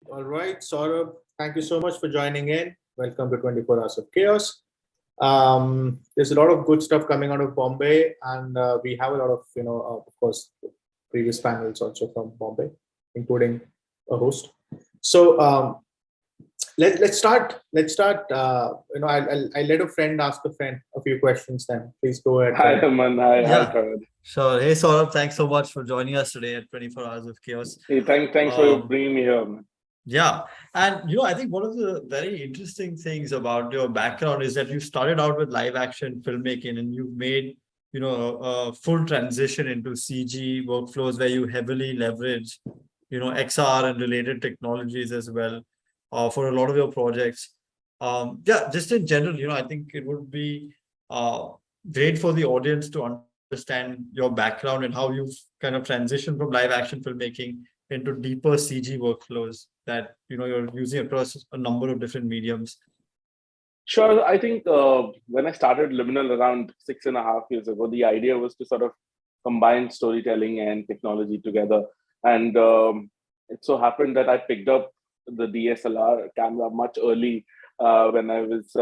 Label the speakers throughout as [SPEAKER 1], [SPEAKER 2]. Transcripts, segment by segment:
[SPEAKER 1] All right, Saurabh, thank you so much for joining in. Welcome to 24 Hours of Chaos. There's a lot of good stuff coming out of Bombay, and we have a lot of, of course, previous panels also from Bombay, including a host. So let's start. Let's start. I'll let a friend ask a friend a few questions. Then please go ahead.
[SPEAKER 2] Hi, Aman. Hi,
[SPEAKER 3] Yeah,
[SPEAKER 2] Prowess.
[SPEAKER 3] sure. Hey, Saurabh, thanks so much for joining us today at 24 Hours of Chaos.
[SPEAKER 2] Hey, thanks for
[SPEAKER 3] Um,
[SPEAKER 2] bringing me here, man.
[SPEAKER 3] yeah, and I think one of the very interesting things about your background is that you started out with live action filmmaking and you've made, a full transition into CG workflows where you heavily leverage, XR and related technologies as well, for a lot of your projects. Yeah, just in general, I think it would be uh, great for the audience to understand your background and how you've kind of transitioned from live action filmmaking into deeper CG workflows that you're using across a number of different mediums.
[SPEAKER 2] Sure. I think when I started Liminal around 6.5 years ago, the idea was to sort of combine storytelling and technology together. And it so happened that I picked up the DSLR camera much early when I was,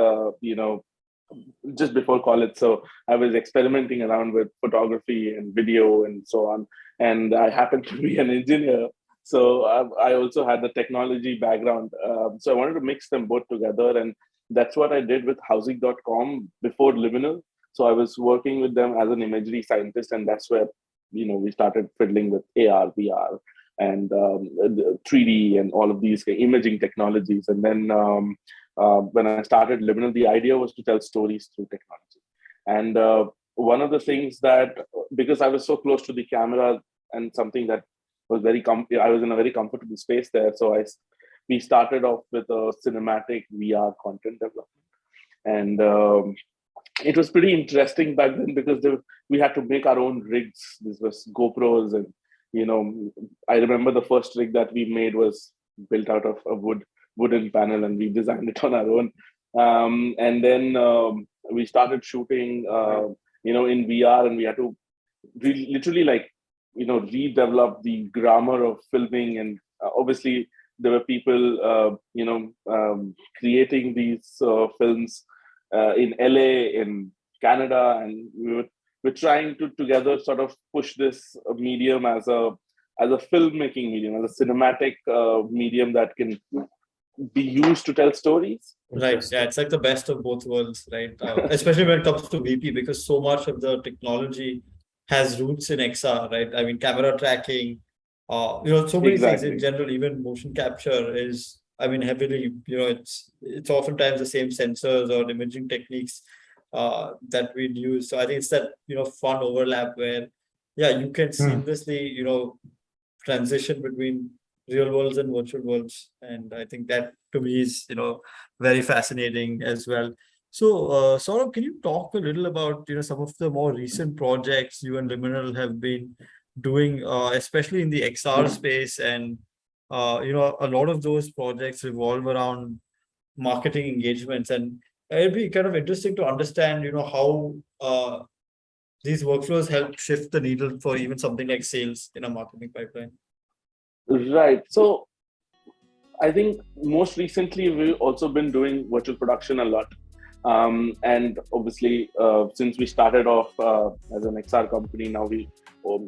[SPEAKER 2] just before college. So I was experimenting around with photography and video and so on. And I happened to be an engineer. So I also had the technology background. So I wanted to mix them both together. And that's what I did with housing.com before Liminal. So I was working with them as an imagery scientist. And that's where, we started fiddling with AR, VR, and 3D and all of these imaging technologies. And then when I started Liminal, the idea was to tell stories through technology. And one of the things that, because I was so close to the camera and something that was I was in a very comfortable space there. So we started off with a cinematic VR content development. And it was pretty interesting back then because we had to make our own rigs. This was GoPros. And, I remember the first rig that we made was built out of a wooden panel, and we designed it on our own. And then we started shooting, in VR, and we had to literally redevelop the grammar of filming. And obviously there were people, creating these films in LA, in Canada, and we're trying to together sort of push this medium as a filmmaking medium, as a cinematic medium that can be used to tell stories.
[SPEAKER 3] Right. Yeah, it's like the best of both worlds, right? Especially when it comes to VP, because so much of the technology has roots in XR, right? I mean, camera tracking, so many things in
[SPEAKER 2] Exactly.
[SPEAKER 3] general, even motion capture is, I mean, heavily, it's oftentimes the same sensors or imaging techniques that we'd use. So I think it's that, fun overlap where, yeah, you can seamlessly, transition between real worlds and virtual worlds. And I think that to me is, very fascinating as well. So, Saurabh, can you talk a little about, some of the more recent projects you and Liminal have been doing, especially in the XR space? And, a lot of those projects revolve around marketing engagements. And it'd be kind of interesting to understand, how these workflows help shift the needle for even something like sales in a marketing pipeline.
[SPEAKER 2] Right. So I think most recently we've also been doing virtual production a lot. And obviously, since we started off as an XR company, now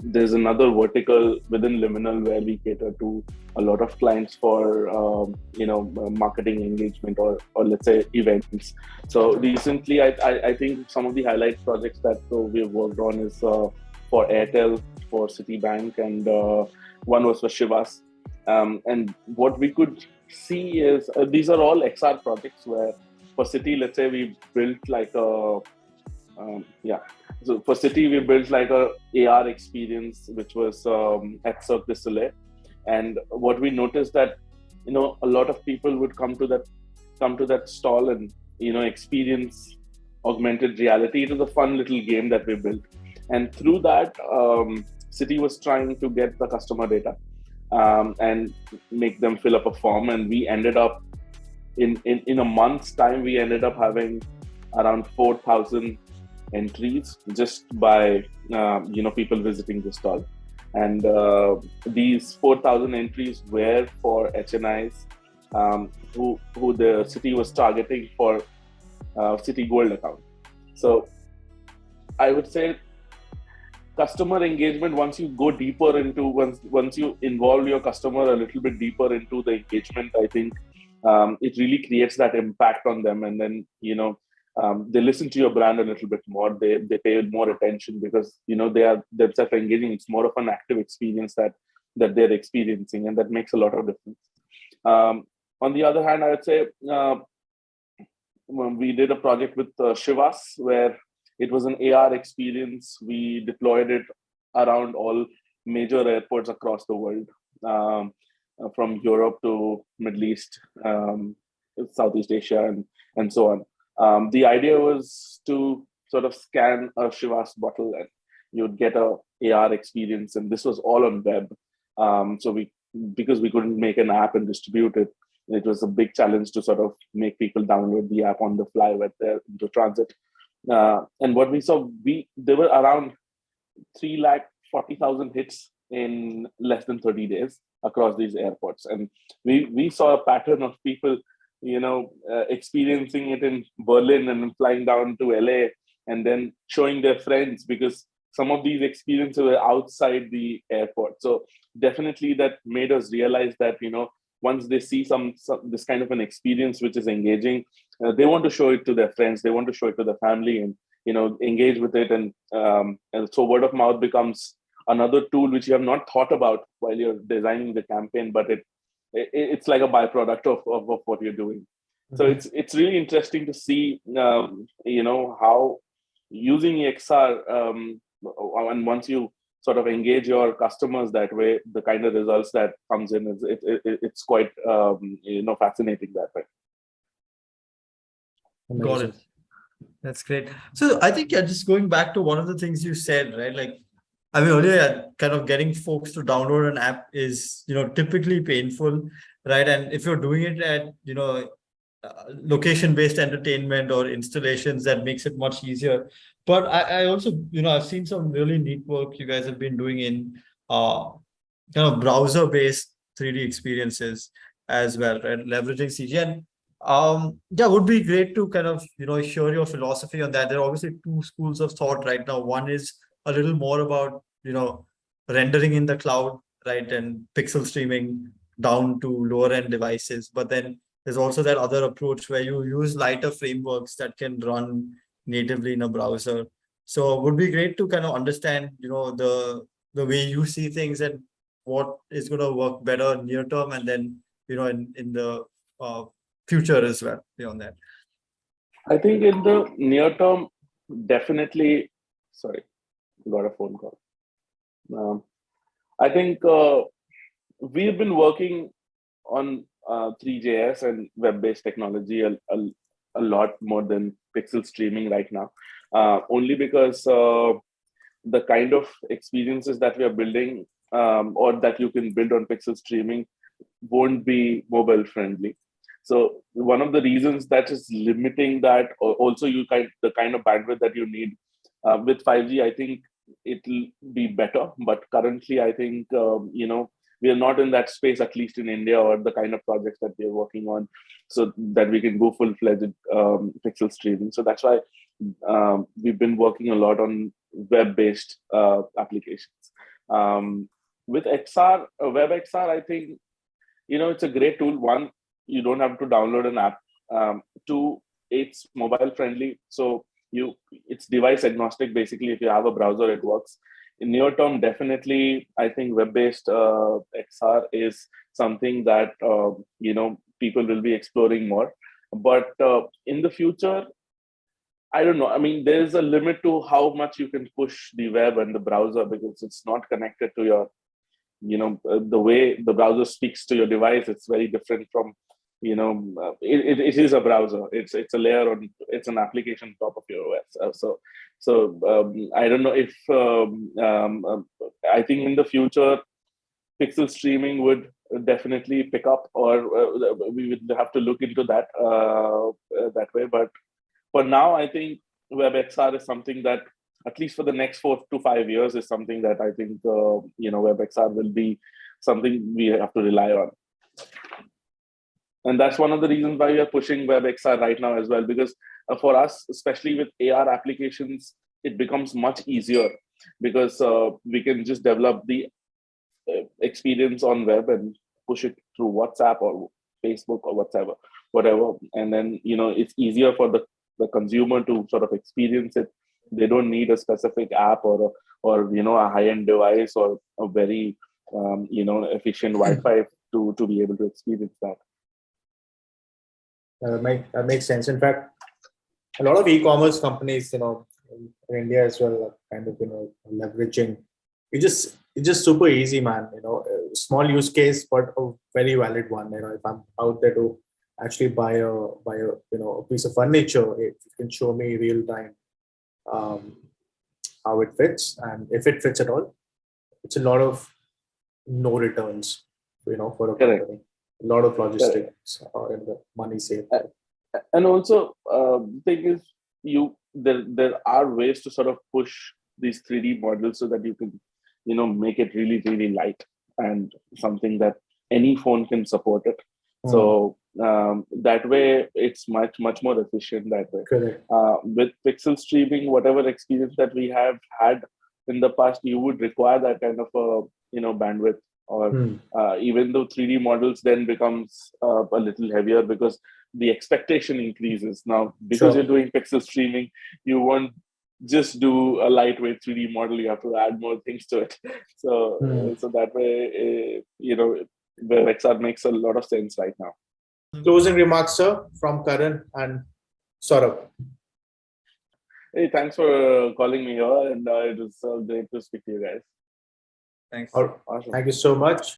[SPEAKER 2] there's another vertical within Liminal where we cater to a lot of clients for marketing engagement or let's say events. So recently, I think some of the highlight projects that we've worked on is for Airtel, for Citibank, and one was for Shivas. And what we could see is these are all XR projects where for Citi, let's say we built like a So for Citi, we built like a AR experience, which was at Cirque du Soleil. And what we noticed that a lot of people would come to that stall and experience augmented reality. It was a fun little game that we built, and through that, Citi was trying to get the customer data and make them fill up a form, and we ended up in a month's time, we ended up having around 4,000 entries just by people visiting the stall. and these 4,000 entries were for HNIs who the city was targeting for City Gold account. So I would say customer engagement, once you go deeper into once you involve your customer a little bit deeper into the engagement, I think it really creates that impact on them, and then they listen to your brand a little bit more. They pay more attention because they are themselves engaging. It's more of an active experience that they're experiencing, and that makes a lot of difference. On the other hand, I would say we did a project with Shivas where it was an AR experience. We deployed it around all major airports across the world, from Europe to Middle East, Southeast Asia, and so on. The idea was to sort of scan a Shivas bottle and you'd get a AR experience, and this was all on web. Because we couldn't make an app and distribute it, it was a big challenge to sort of make people download the app on the fly when they're into transit. And what we saw, there were around 340,000 hits in less than 30 days across these airports, and we saw a pattern of people, experiencing it in Berlin and flying down to LA and then showing their friends, because some of these experiences were outside the airport. So definitely that made us realize that once they see some this kind of an experience which is engaging, they want to show it to their friends, they want to show it to their family, and engage with it, and so word of mouth becomes another tool which you have not thought about while you're designing the campaign, but it's like a byproduct of what you're doing. Mm-hmm. So it's really interesting to see how using XR, and once you sort of engage your customers that way, the kind of results that comes in it's quite fascinating that way.
[SPEAKER 3] Got it. That's great. So I think just going back to one of the things you said, right? Like, I mean, earlier, kind of getting folks to download an app is, typically painful, right? And if you're doing it at, location-based entertainment or installations, that makes it much easier. But I also, I've seen some really neat work you guys have been doing in kind of browser-based 3D experiences as well, right? Leveraging CG. And would be great to kind of, hear your philosophy on that. There are obviously two schools of thought right now. One is a little more about, rendering in the cloud, right? And pixel streaming down to lower end devices. But then there's also that other approach where you use lighter frameworks that can run natively in a browser. So it would be great to kind of understand, the way you see things and what is going to work better near term, and then, in the future as well beyond that.
[SPEAKER 2] I think in the near term, definitely. Sorry, got a phone call. I think we've been working on 3JS and web-based technology a lot more than pixel streaming right now, only because the kind of experiences that we are building or that you can build on pixel streaming won't be mobile friendly. So one of the reasons that is limiting that, also the kind of bandwidth that you need with 5G, I think it'll be better. But currently, I think we are not in that space, at least in India, or the kind of projects that we are working on, so that we can go full-fledged pixel streaming. So that's why we've been working a lot on web-based applications. With XR, WebXR, I think it's a great tool. One, you don't have to download an app. Two, it's mobile friendly, so it's device agnostic. Basically, if you have a browser, it works. In near term, definitely, I think web-based XR is something that people will be exploring more. But in the future, I don't know. I mean, there's a limit to how much you can push the web and the browser, because it's not connected to your, the way the browser speaks to your device. It's very different from, it is a browser. It's a layer on, it's an application on top of your OS. So I don't know if I think in the future, pixel streaming would definitely pick up, or we would have to look into that that way. But for now, I think WebXR is something that at least for the next 4 to 5 years, is something that I think WebXR will be something we have to rely on. And that's one of the reasons why we are pushing WebXR right now as well, because for us, especially with AR applications, it becomes much easier because we can just develop the experience on web and push it through WhatsApp or Facebook or whatever. And then, it's easier for the consumer to sort of experience it. They don't need a specific app or a high-end device or a very, efficient Wi-Fi to be able to experience that.
[SPEAKER 1] That makes sense. In fact, a lot of e-commerce companies, in India as well, are kind of, leveraging. It's just super easy, man. A small use case, but a very valid one. If I'm out there to actually buy a piece of furniture, if you can show me real time how it fits, and if it fits at all, it's a lot of no returns, for a company. A lot of logistics and the money saved.
[SPEAKER 2] And also, the thing is, there are ways to sort of push these 3D models so that you can, make it really, really light and something that any phone can support it. So that way, it's much, much more efficient that way.
[SPEAKER 1] Correct.
[SPEAKER 2] With pixel streaming, whatever experience that we have had in the past, you would require that kind of bandwidth. Or even though 3D models then becomes a little heavier because the expectation increases. Now, because you're doing pixel streaming, you won't just do a lightweight 3D model, you have to add more things to it. So that way, WebXR makes a lot of sense right now.
[SPEAKER 1] Closing remarks, sir, from Karan and Saurabh.
[SPEAKER 2] Hey, thanks for calling me here, and it was great to speak to you guys.
[SPEAKER 3] Thanks.
[SPEAKER 1] Awesome. Thank you so much.